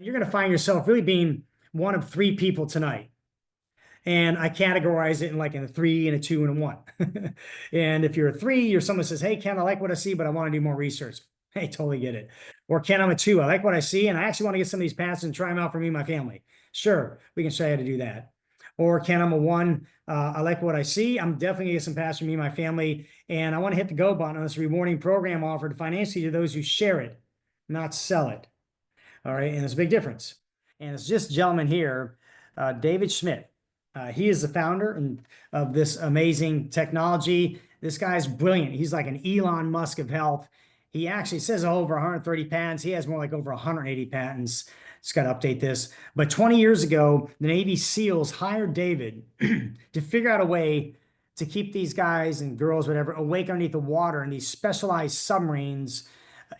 You're going to find yourself really being one of three people tonight. And I categorize it in like in a three and a two and a one. And if you're a three, you're someone who says, hey, Ken, I like what I see, but I want to do more research. Hey, totally get it. Or Ken, I'm a two. I like what I see, and I actually want to get some of these patches and try them out for me and my family. Sure, we can show you how to do that. Or Ken, I'm a one. I like what I see. I'm definitely gonna get some patches for me and my family, and I want to hit the go button on this rewarding program offered financially to those who share it, not sell it. All right. And there's a big difference. And it's this gentleman here, David Schmidt. He is the founder of this amazing technology. This guy's brilliant. He's like an Elon Musk of health. He actually says over 130 patents. He has more like over 180 patents. Just got to update this. But 20 years ago, the Navy SEALs hired David to figure out a way to keep these guys and girls, whatever, awake underneath the water in these specialized submarines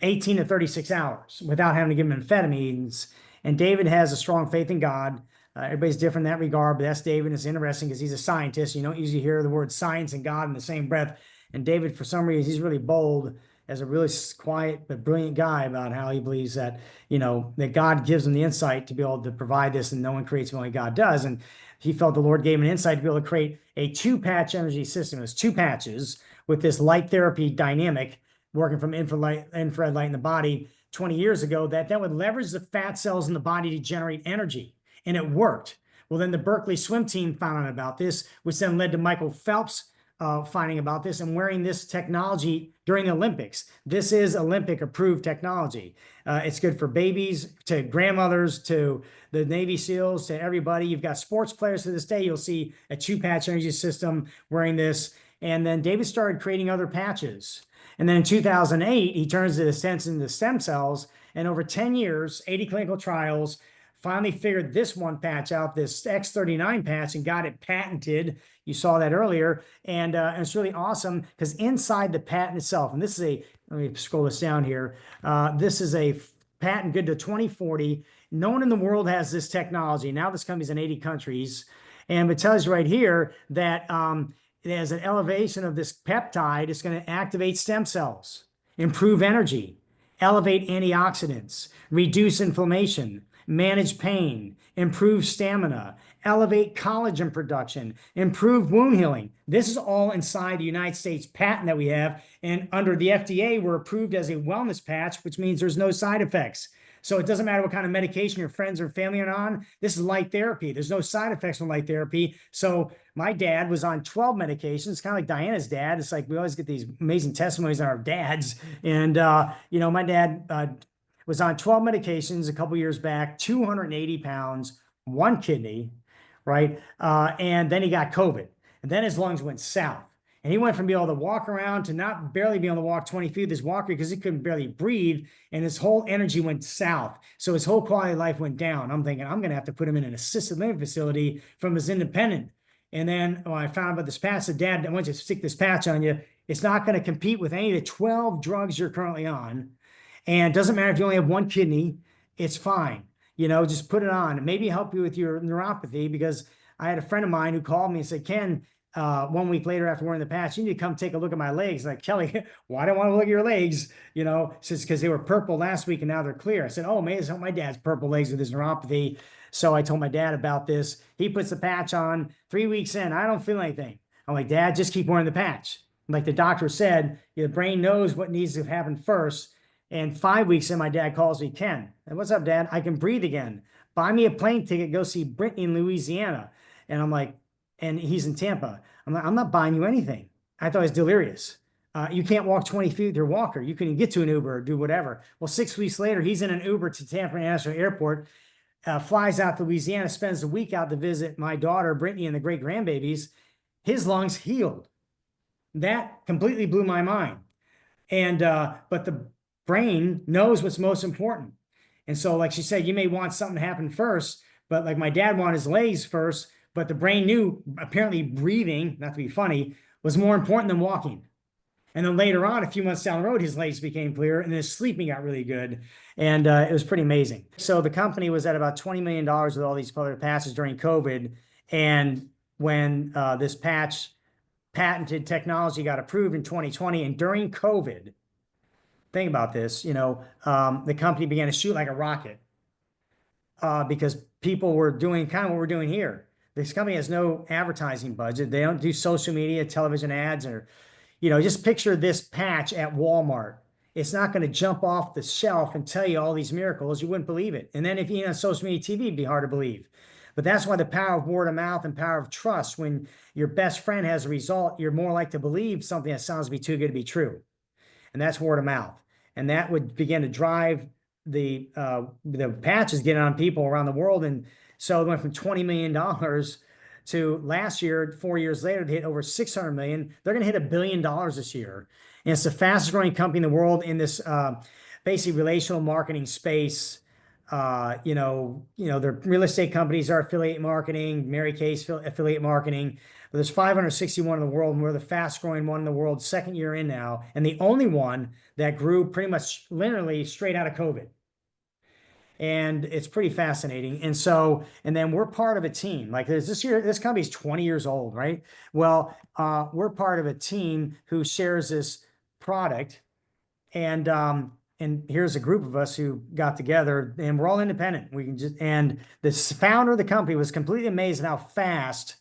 18 to 36 hours without having to give them amphetamines. And David has a strong faith in God. Everybody's different in that regard, but that's David. It's interesting because he's a scientist. You don't usually hear the word science and God in the same breath. And David, for some reason, he's really bold as a really quiet but brilliant guy about how he believes that, that God gives him the insight to be able to provide this, and no one creates what only God does. And he felt the Lord gave him an insight to be able to create a two-patch energy system. It was two patches with this light therapy dynamic working from infrared light in the body 20 years ago, that would leverage the fat cells in the body to generate energy. And it worked. Well, then the Berkeley swim team found out about this, which then led to Michael Phelps finding about this and wearing this technology during the Olympics. This is Olympic approved technology. It's good for babies, to grandmothers, to the Navy SEALs, to everybody. You've got sports players to this day. You'll see a two-patch energy system wearing this. And then David started creating other patches. And then in 2008, he turns the sense into stem cells. And over 10 years, 80 clinical trials, finally figured this one patch out, this X39 patch, and got it patented. You saw that earlier. And it's really awesome because inside the patent itself, and this is let me scroll this down here. This is a patent good to 2040. No one in the world has this technology. Now this company's in 80 countries. And it tells you right here that it has an elevation of this peptide. It's going to activate stem cells, improve energy, elevate antioxidants, reduce inflammation, manage pain, improve stamina, elevate collagen production, improve wound healing. This is all inside the United States patent that we have. And under the FDA, we're approved as a wellness patch, which means there's no side effects. So it doesn't matter what kind of medication your friends or family are on. This is light therapy. There's no side effects from light therapy. So my dad was on 12 medications, kind of like Diana's dad. It's like we always get these amazing testimonies on our dads. And, my dad was on 12 medications a couple years back, 280 pounds, one kidney, right? And then he got COVID. And then his lungs went south. And he went from being able to walk around to not barely being able to walk 20 feet with his walker because he couldn't barely breathe. And his whole energy went south. So his whole quality of life went down. I'm thinking, I'm going to have to put him in an assisted living facility from his independent. And then when I found about this patch, I said, Dad, I want you to stick this patch on you. It's not going to compete with any of the 12 drugs you're currently on. And it doesn't matter if you only have one kidney, it's fine. Just put it on. Maybe help you with your neuropathy, because I had a friend of mine who called me and said, Ken, 1 week later after wearing the patch, you need to come take a look at my legs. Like, Kelly, why do I want to look at your legs? Says because they were purple last week and now they're clear. I said, oh, man, my dad's purple legs with his neuropathy. So I told my dad about this. He puts the patch on. 3 weeks in, I don't feel anything. I'm like, Dad, just keep wearing the patch. Like the doctor said, the brain knows what needs to happen first. And 5 weeks in, my dad calls me, Ken, and what's up, Dad? I can breathe again. Buy me a plane ticket, go see Brittany in Louisiana. And I'm like, and he's in Tampa. I'm like, I'm not buying you anything. I thought he was delirious. You can't walk 20 feet with your walker. You can get to an Uber or do whatever. Well, 6 weeks later, he's in an Uber to Tampa International Airport, flies out to Louisiana, spends a week out to visit my daughter, Brittany, and the great grandbabies. His lungs healed. That completely blew my mind. And, but the brain knows what's most important. And so, like she said, you may want something to happen first, but like my dad wanted his legs first, but the brain knew apparently breathing, not to be funny, was more important than walking. And then later on, a few months down the road, his legs became clear and his sleeping got really good. And it was pretty amazing. So the company was at about $20 million with all these other patches during COVID. And when this patch patented technology got approved in 2020 and during COVID, think about this, the company began to shoot like a rocket. because people were doing kind of what we're doing here. This company has no advertising budget. They don't do social media, television ads, or, just picture this patch at Walmart. It's not going to jump off the shelf and tell you all these miracles. You wouldn't believe it. And then if you on social media TV, it'd be hard to believe. But that's why the power of word of mouth and power of trust, when your best friend has a result, you're more likely to believe something that sounds to be too good to be true. And that's word of mouth. And that would begin to drive the patches getting on people around the world. And so it went from $20 million to last year, 4 years later, to hit over 600 million. They're going to hit $1 billion this year. And it's the fastest growing company in the world in this basically relational marketing space. Their real estate companies are affiliate marketing, Mary Kay's affiliate marketing. But there's 561 in the world, and we're the fast growing one in the world, second year in now, and the only one that grew pretty much linearly straight out of COVID. And it's pretty fascinating. And then we're part of a team. Like this company's 20 years old, right? Well, we're part of a team who shares this product. And here's a group of us who got together, and we're all independent. And the founder of the company was completely amazed at how fast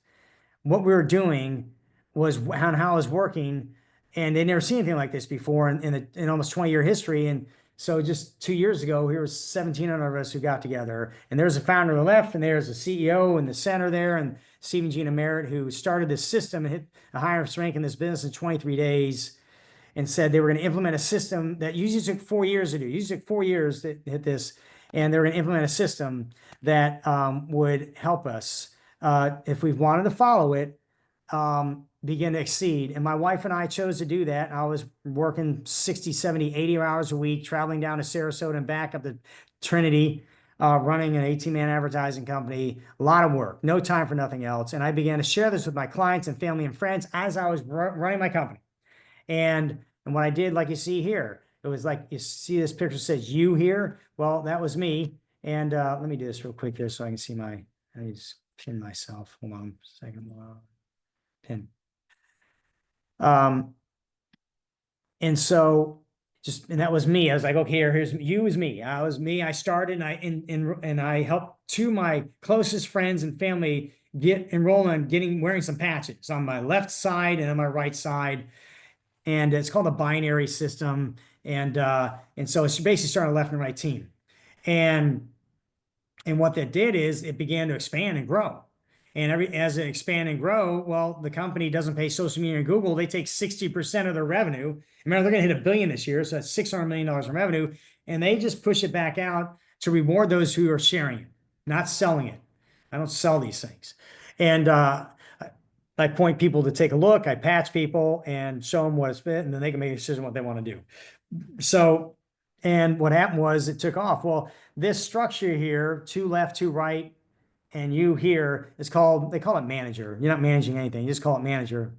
what we were doing was, and how it was working. And they'd never seen anything like this before in almost 20-year history. And so just 2 years ago, here was 1,700 of us who got together. And there's a founder on the left, and there's a CEO in the center there, and Stephen Gina Merritt, who started this system and hit the highest rank in this business in 23 days. And said they were going to implement a system that usually took 4 years to do. Usually took 4 years to hit this. And they were going to implement a system that would help us, if we wanted to follow it, begin to exceed. And my wife and I chose to do that. I was working 60, 70, 80 hours a week, traveling down to Sarasota and back up to Trinity, running an 18-man advertising company. A lot of work, no time for nothing else. And I began to share this with my clients and family and friends as I was running my company. And what I did, like you see here, it was like, you see this picture says you here. Well, that was me. And let me do this real quick here so I can see let me just pin myself. Hold on a second. Pin. And that was me. I was like, okay, here's you is me. I was me. I started and I helped two of my closest friends and family get enrolled on wearing some patches on my left side and on my right side. And it's called a binary system. And so it's basically starting a left and right team. And what that did is it began to expand and grow. And as it expand and grow, well, the company doesn't pay social media and Google. They take 60% of their revenue. Remember, they're going to hit $1 billion this year. So that's $600 million in revenue. And they just push it back out to reward those who are sharing it, not selling it. I don't sell these things. And I point people to take a look. I patch people and show them what it's been, and then they can make a decision what they want to do. So, and what happened was it took off. Well, this structure here, 2 left, 2 right, and you here is called, they call it manager. You're not managing anything. You just call it manager.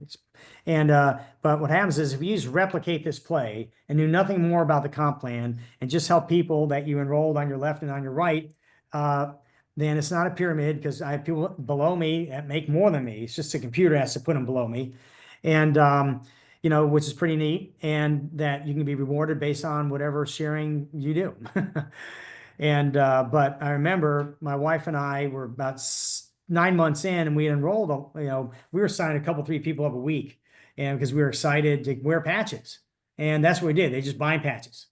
But what happens is if you just replicate this play and knew nothing more about the comp plan and just help people that you enrolled on your left and on your right, then it's not a pyramid, because I have people below me that make more than me. It's just a computer has to put them below me. And, which is pretty neat, and that you can be rewarded based on whatever sharing you do. But I remember my wife and I were about 9 months in, and we enrolled, we were signing a couple, 3 people up a week, and because we were excited to wear patches. And that's what we did. They just buy patches.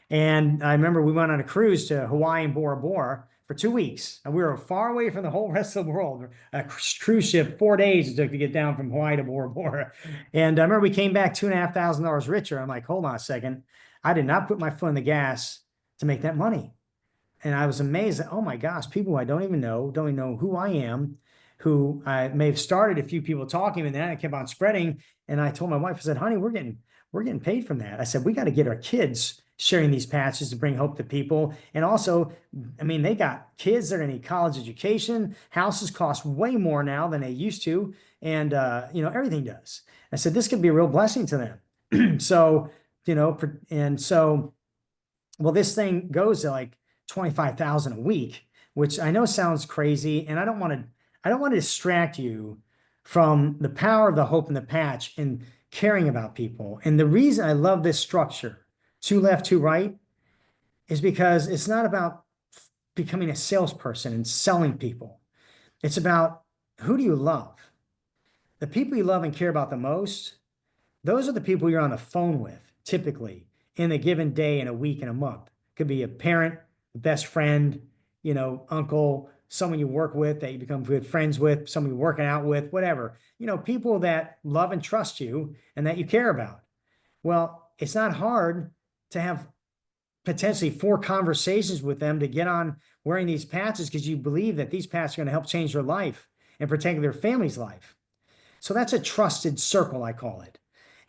And I remember we went on a cruise to Hawaii and Bora Bora for 2 weeks. And we were far away from the whole rest of the world. A cruise ship, 4 days it took to get down from Hawaii to Bora Bora. And I remember we came back $2,500 richer. I'm like, hold on a second. I did not put my foot on the gas to make that money. And I was amazed that, oh my gosh, people I don't even know who I am, who I may have started a few people talking, and then I kept on spreading. And I told my wife, I said, honey, we're getting paid from that. I said, we got to get our kids sharing these patches to bring hope to people. And also, I mean, they got kids that are going to need college education. Houses cost way more now than they used to. And, everything does. I said, this could be a real blessing to them. Well, this thing goes to like 25,000 a week, which I know sounds crazy. And I don't want to distract you from the power of the hope in the patch and caring about people. And the reason I love this structure, 2 left, 2 right, is because it's not about becoming a salesperson and selling people. It's about, who do you love? The people you love and care about the most, those are the people you're on the phone with, typically, in a given day, in a week, in a month. Could be a parent, a best friend, uncle, someone you work with that you become good friends with, someone you're working out with, whatever. People that love and trust you and that you care about. Well, it's not hard to have potentially 4 conversations with them to get on wearing these patches, because you believe that these patches are going to help change their life and protect their family's life. So that's a trusted circle, I call it.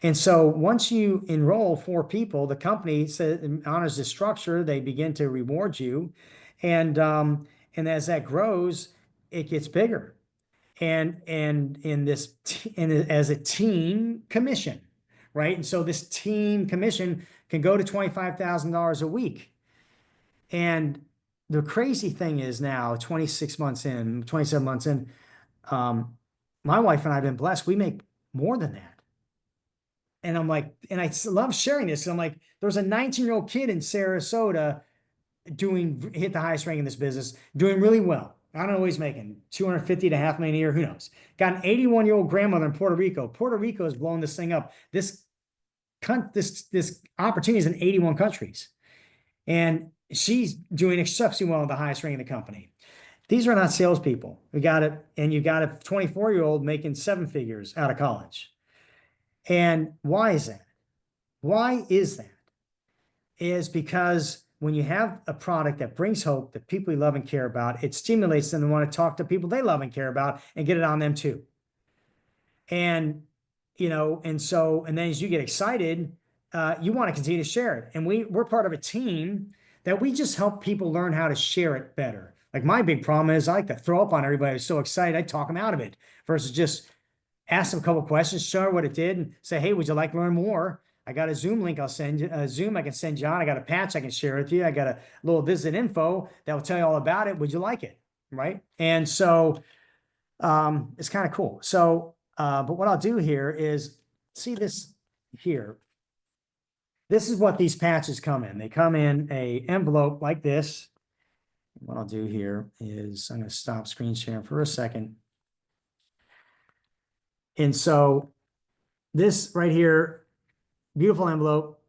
And so once you enroll 4 people, the company honors the structure. They begin to reward you, and as that grows, it gets bigger. And as a team commission, right? And so this team commission can go to $25,000 a week. And the crazy thing is, now 26 months in, 27 months in, my wife and I have been blessed. We make more than that. And I'm like, and I love sharing this. I'm like, there's a 19-year-old kid in Sarasota hit the highest rank in this business, doing really well. I don't know what he's making, 250 to $500,000 a year, who knows? Got an 81-year-old grandmother in Puerto Rico. Puerto Rico is blowing this thing up. This opportunity is in 81 countries. And she's doing exceptionally well at the highest rank in the company. These are not salespeople. You got a 24-year-old making 7 figures out of college. And why is that? Why is that? Is because when you have a product that brings hope, that people you love and care about, it stimulates them to want to talk to people they love and care about and get it on them too. And, and then as you get excited, you want to continue to share it. And we're part of a team that we just help people learn how to share it better. Like, my big problem is I like to throw up on everybody who's so excited, I talk them out of it, versus just ask them a couple of questions, show her what it did, and say, hey, would you like to learn more? I got a Zoom link I'll send you, a Zoom I can send you on. I got a patch I can share with you. I got a little visit info that will tell you all about it. Would you like it? Right? And so it's kind of cool. So, but what I'll do here is, see this here. This is what these patches come in. They come in a envelope like this. What I'll do here is I'm going to stop screen sharing for a second. And so this right here, beautiful envelope,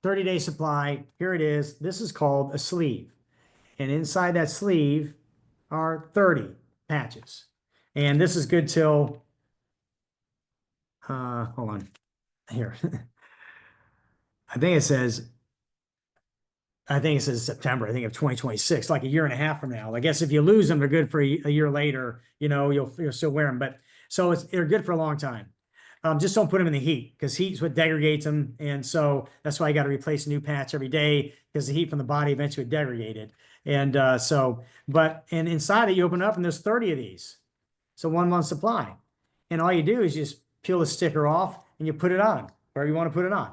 30-day supply. Here it is. This is called a sleeve. And inside that sleeve are 30 patches. And this is good till, hold on, here. I think it says September, I think, of 2026, like a year and a half from now. I guess if you lose them, they're good for a year later, you'll still wear them. But so they're good for a long time. Just don't put them in the heat, because heat's what degrades them. And so that's why you got to replace a new patch every day, because the heat from the body eventually degrade it. And and inside it, you open up and there's 30 of these. So 1 month supply. And all you do is just peel the sticker off and you put it on wherever you want to put it on.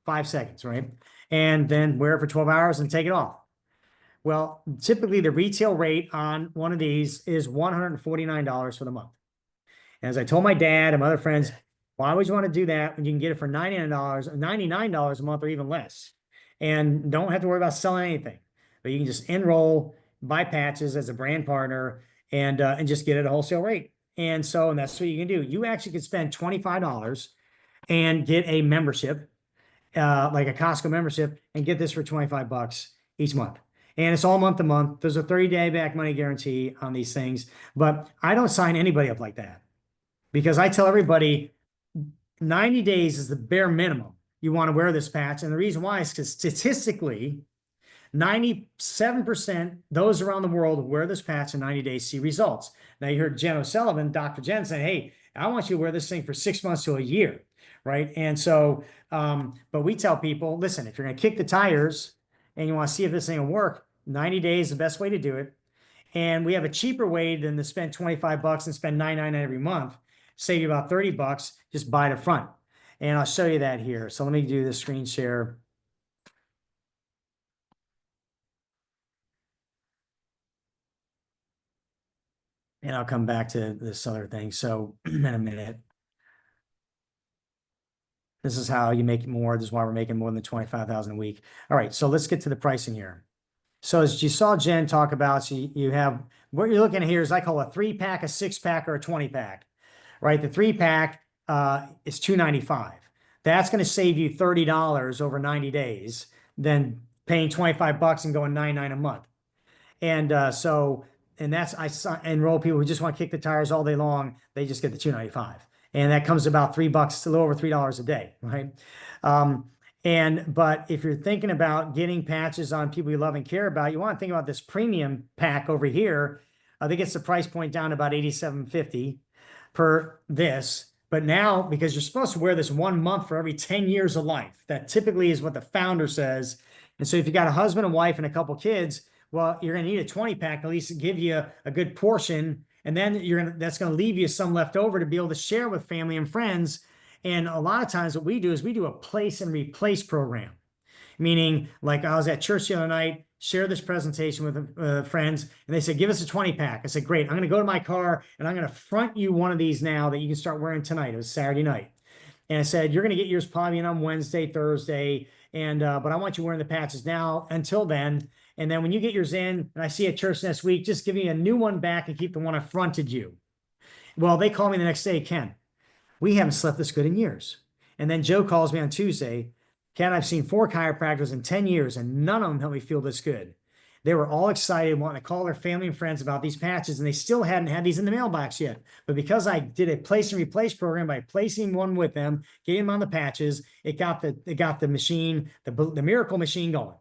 5 seconds, right? And then wear it for 12 hours and take it off. Well, typically the retail rate on one of these is $149 for the month. And as I told my dad and my other friends, why would you want to do that when you can get it for $99 a month or even less? And don't have to worry about selling anything, but you can just enroll, buy patches as a brand partner, and just get it at a wholesale rate. And that's what you can do. You actually could spend $25 and get a membership, like a Costco membership, and get this for $25 each month. And it's all month to month. There's a 30-day back money guarantee on these things, but I don't sign anybody up like that, because I tell everybody 90 days is the bare minimum you want to wear this patch. And the reason why is because statistically, 97% those around the world who wear this patch in 90 days see results. Now, you heard Jen O'Sullivan, Dr. Jen, say, hey, I want you to wear this thing for 6 months to a year, right? And so, but we tell people, listen, if you're going to kick the tires and you want to see if this thing will work, 90 days is the best way to do it. And we have a cheaper way than to spend $25 and spend $9.99 every month. Save you about $30, just buy it up front. And I'll show you that here. So let me do the screen share. And I'll come back to this other thing. So in a minute. This is how you make more. This is why we're making more than 25,000 a week. All right, so let's get to the pricing here. So as you saw Jen talk about, so you have what you're looking at here is I call a 3-pack, a 6-pack, or a 20-pack, right? The 3-pack is $295. That's going to save you $30 over 90 days than paying 25 bucks and going 99 a month. And and that's enroll people who just want to kick the tires all day long. They just get the 295, and that comes about $3, a little over $3 a day, right? Um, but if you're thinking about getting patches on people you love and care about, you want to think about this premium pack over here. I think it's the price point down to about $87.50 per this. But now, because you're supposed to wear this 1 month for every 10 years of life, that typically is what the founder says. And so if you got a husband and wife and a couple kids, well, you're going to need a 20-pack, at least give you a good portion. And then that's going to leave you some left over to be able to share with family and friends. And a lot of times what we do is we do a place and replace program, meaning like I was at church the other night, share this presentation with friends, and they said, give us a 20-pack. I said, great. I'm going to go to my car and I'm going to front you one of these now that you can start wearing tonight. It was Saturday night. And I said, you're going to get yours probably on Wednesday, Thursday. And, but I want you wearing the patches now until then. And then when you get yours in and I see you at church next week, just give me a new one back and keep the one I fronted you. Well, they call me the next day, Ken, we haven't slept this good in years. And then Joe calls me on Tuesday, Ken, I've seen 4 chiropractors in 10 years and none of them helped me feel this good. They were all excited, wanting to call their family and friends about these patches, and they still hadn't had these in the mailbox yet. But because I did a place and replace program by placing one with them, getting them on the patches, it got the machine, the miracle machine going.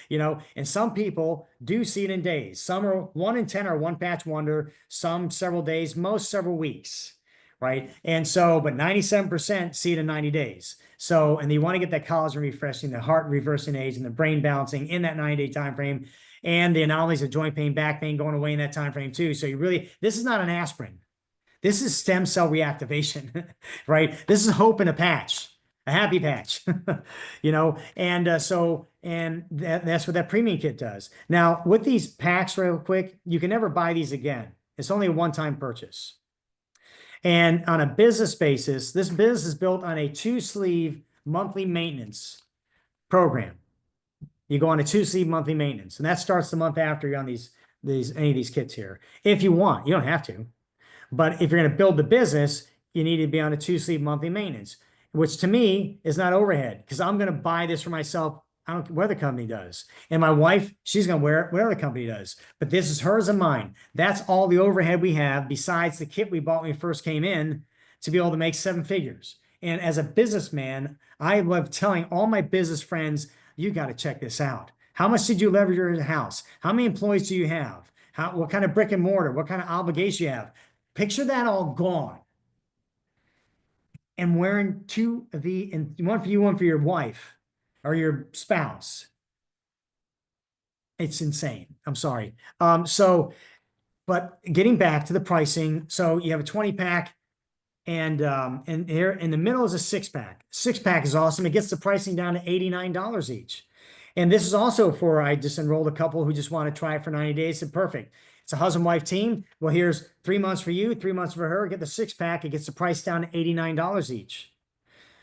You know, and some people do see it in days. Some are 1 in 10 are one patch wonder, some several days, most several weeks, right? And so, but 97% see it in 90 days. So, and you want to get that collagen refreshing, the heart reversing age, and the brain balancing in that 90-day time frame, and the anomalies of joint pain, back pain going away in that time frame too. So you really, this is not an aspirin. This is stem cell reactivation, right? This is hope in a patch. A happy patch, you know, and that's what that premium kit does. Now, with these packs, real quick, you can never buy these again. It's only a one-time purchase. And on a business basis, this business is built on a 2-sleeve monthly maintenance program. You go on a 2-sleeve monthly maintenance, and that starts the month after you're on any of these kits here. If you want, you don't have to, but if you're going to build the business, you need to be on a 2-sleeve monthly maintenance, which to me is not overhead because I'm going to buy this for myself. I don't care what the company does. And my wife, she's going to wear it, whatever the company does. But this is hers and mine. That's all the overhead we have besides the kit we bought when we first came in to be able to make 7 figures. And as a businessman, I love telling all my business friends, you got to check this out. How much did you leverage your house? How many employees do you have? What kind of brick and mortar? What kind of obligation you have? Picture that all gone. And wearing 2 of and one for you, one for your wife or your spouse. It's insane. I'm sorry. But getting back to the pricing, so you have a 20-pack and here in the middle is a 6-pack. 6-pack is awesome. It gets the pricing down to $89 each. And this is also for, I just enrolled a couple who just want to try it for 90 days. Said, perfect. It's a husband-wife team. Well, here's 3 months for you, 3 months for her. Get the 6-pack. It gets the price down to $89 each.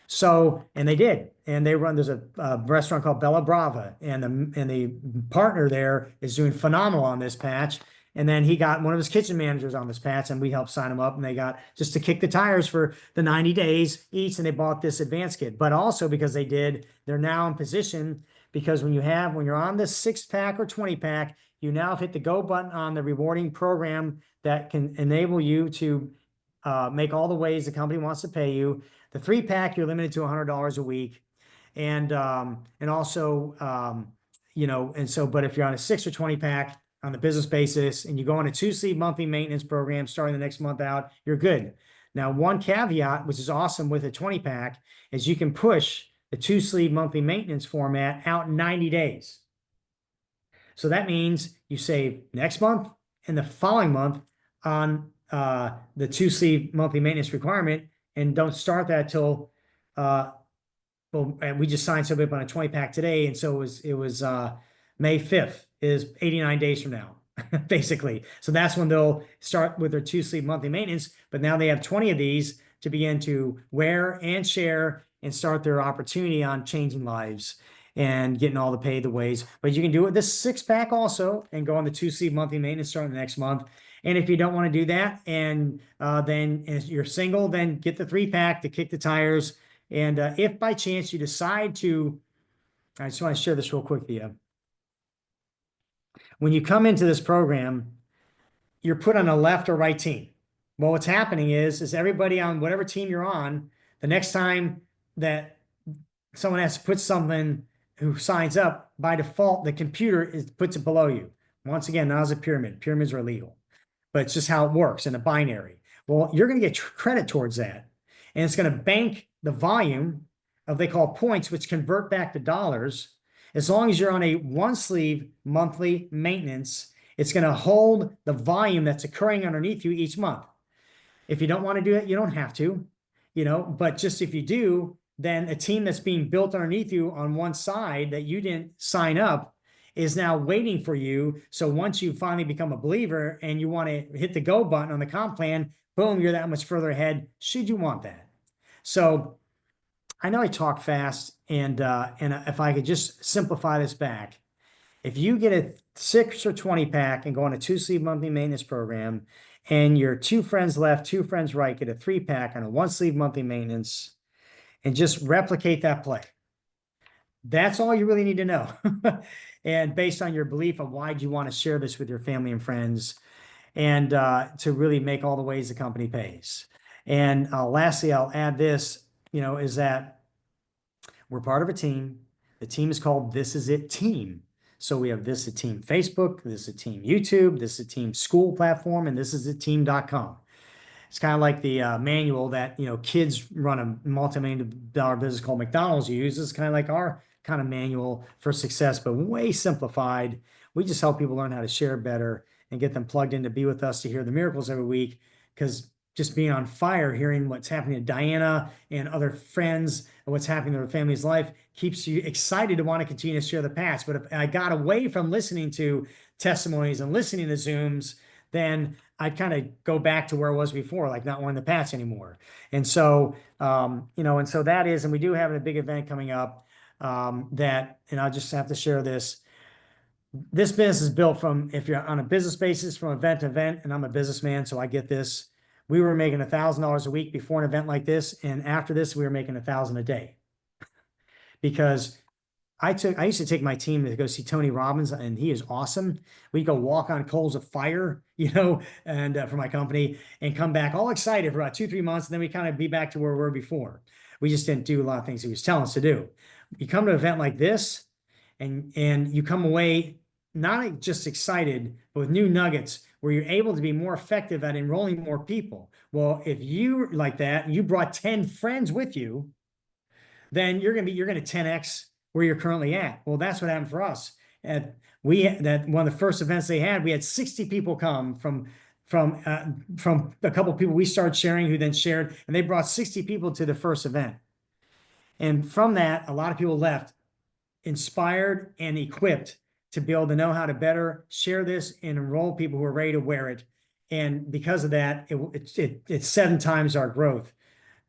So, and they did. And they run, there's a restaurant called Bella Brava. And the partner there is doing phenomenal on this patch. And then he got one of his kitchen managers on this patch, and we helped sign him up. And they got just to kick the tires for the 90 days each. And they bought this advanced kit. But also because they're now in position, because when you're on this 6-pack or 20-pack, you now hit the go button on the rewarding program that can enable you to make all the ways the company wants to pay you. The 3-pack, you're limited to $100 a week. And also, you know, and so, but if you're on a 6 or 20-pack on the business basis and you go on a 2-sleeve monthly maintenance program starting the next month out, you're good. Now, one caveat, which is awesome with a 20-pack, is you can push the 2-sleeve monthly maintenance format out 90 days. So that means you save next month and the following month on the 2-sleeve monthly maintenance requirement, and don't start that till well, and we just signed somebody up on a 20-pack today, and so it was May 5th is 89 days from now, basically. So that's when they'll start with their 2-sleeve monthly maintenance, but now they have 20 of these to begin to wear and share and start their opportunity on changing lives. and getting all the pay the ways. But you can do it this 6-pack also and go on the 2-sleeve monthly maintenance starting the next month. And if you don't want to do that, and then if you're single, then get the 3-pack to kick the tires. And if by chance you decide to, I just want to share this real quick with you. When you come into this program, you're put on a left or right team. Well, what's happening is everybody on whatever team you're on, the next time that someone has to put something who signs up, by default, the computer puts it below you. Once again, not as a pyramid. Pyramids are illegal, but it's just how it works in a binary. Well, you're going to get credit towards that. And it's going to bank the volume of, they call points, which convert back to dollars. As long as you're on a 1-sleeve monthly maintenance, it's going to hold the volume that's occurring underneath you each month. If you don't want to do it, you don't have to, but just if you do, then a team that's being built underneath you on one side that you didn't sign up is now waiting for you. So once you finally become a believer and you want to hit the go button on the comp plan, boom, you're that much further ahead, should you want that. So I know I talk fast, and if I could just simplify this back, if you get a 6 or 20-pack and go on a 2-sleeve monthly maintenance program, and your 2 friends left, 2 friends right, get a 3-pack on a 1-sleeve monthly maintenance, and just replicate that play. That's all you really need to know. And based on your belief of why do you want to share this with your family and friends, and to really make all the ways the company pays. And lastly, I'll add this, is that we're part of a team. The team is called This Is It Team. So we have This Is It Team Facebook, This Is It Team YouTube, This Is It Team school platform, and This Is It Team.com. It's kind of like the manual that, kids run a multi-million-dollar business called McDonald's use. It's kind of like our kind of manual for success, but way simplified. We just help people learn how to share better and get them plugged in to be with us to hear the miracles every week, because just being on fire, hearing what's happening to Diana and other friends and what's happening in their family's life keeps you excited to want to continue to share the past. But if I got away from listening to testimonies and listening to Zooms, then I'd kind of go back to where I was before, like not wanting the patch anymore. And so, and so that is, and we do have a big event coming up and I'll just have to share this. This business is built from, if you're on a business basis, from event to event, and I'm a businessman, so I get this. We were making $1,000 a week before an event like this, and after this, we were making $1,000 a day. Because I used to take my team to go see Tony Robbins, and he is awesome. We go walk on coals of fire, and for my company, and come back all excited for about 2-3 months, and then we kind of be back to where we were before. We just didn't do a lot of things he was telling us to do. You come to an event like this, and you come away not just excited, but with new nuggets where you're able to be more effective at enrolling more people. Well, if you like that, and you brought 10 friends with you, then you're going to 10x where you're currently at. Well, that's what happened for us. And that one of the first events they had, we had 60 people come from a couple of people we started sharing, who then shared, and they brought 60 people to the first event. And from that, a lot of people left inspired and equipped to be able to know how to better share this and enroll people who are ready to wear it. And because of that, it's 7 times our growth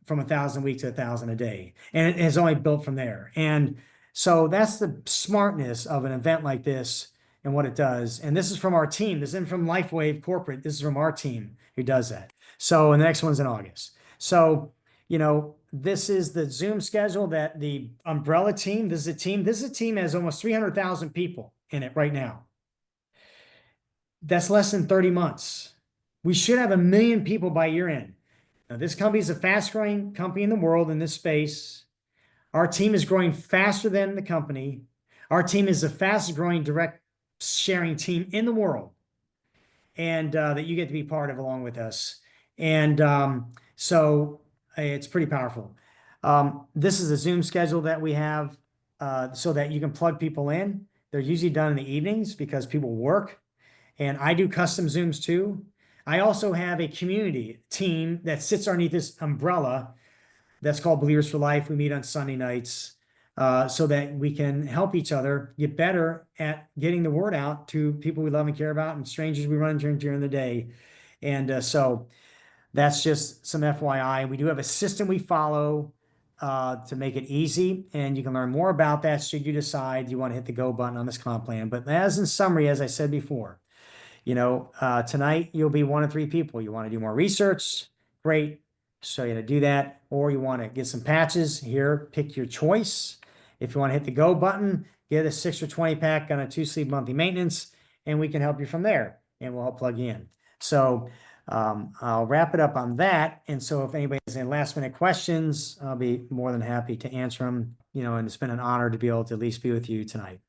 from 1,000 a week to 1,000 a day. And it has only built from there. And so that's the smartness of an event like this and what it does. And this is from our team. This isn't from LifeWave Corporate. This is from our team who does that. So, and the next one's in August. So, this is the Zoom schedule that the umbrella team, this is a team that has almost 300,000 people in it right now. That's less than 30 months. We should have 1 million people by year end. Now, this company is the fast growing company in the world in this space. Our team is growing faster than the company. Our team is the fastest growing direct sharing team in the world, and that you get to be part of along with us. And so it's pretty powerful. This is a Zoom schedule that we have so that you can plug people in. They're usually done in the evenings because people work. And I do custom Zooms too. I also have a community team that sits underneath this umbrella that's called Believers for Life. We meet on Sunday nights so that we can help each other get better at getting the word out to people we love and care about and strangers we run into during the day. And so that's just some FYI. We do have a system we follow to make it easy, and you can learn more about that should you decide you want to hit the go button on this comp plan. But as in summary, as I said before, tonight you'll be one of three people. You want to do more research, great. So you to do that, or you want to get some patches here, pick your choice. If you want to hit the go button, get a 6 or 20 pack on a 2-sleeve monthly maintenance, and we can help you from there, and we'll help plug you in. So I'll wrap it up on that. And so if anybody has any last minute questions, I'll be more than happy to answer them, and it's been an honor to be able to at least be with you tonight.